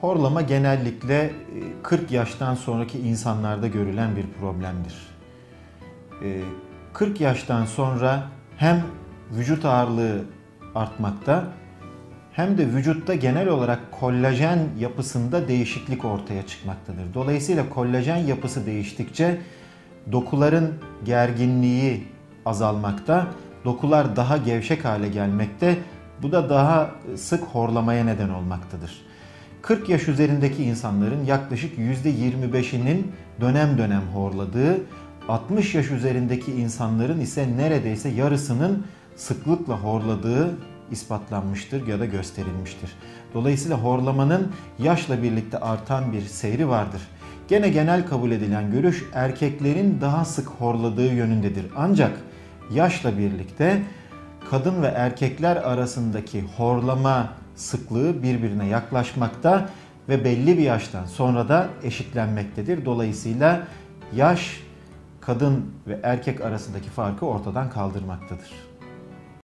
Horlama genellikle 40 yaştan sonraki insanlarda görülen bir problemdir. 40 yaştan sonra hem vücut ağırlığı artmakta hem de vücutta genel olarak kollajen yapısında değişiklik ortaya çıkmaktadır. Dolayısıyla kollajen yapısı değiştikçe dokuların gerginliği azalmakta, dokular daha gevşek hale gelmekte, bu da daha sık horlamaya neden olmaktadır. 40 yaş üzerindeki insanların yaklaşık %25'inin dönem dönem horladığı, 60 yaş üzerindeki insanların ise neredeyse yarısının sıklıkla horladığı ispatlanmıştır ya da gösterilmiştir. Dolayısıyla horlamanın yaşla birlikte artan bir seyri vardır. Gene genel kabul edilen görüş erkeklerin daha sık horladığı yönündedir. Ancak yaşla birlikte kadın ve erkekler arasındaki horlama sıklığı birbirine yaklaşmakta ve belli bir yaştan sonra da eşitlenmektedir. Dolayısıyla yaş kadın ve erkek arasındaki farkı ortadan kaldırmaktadır.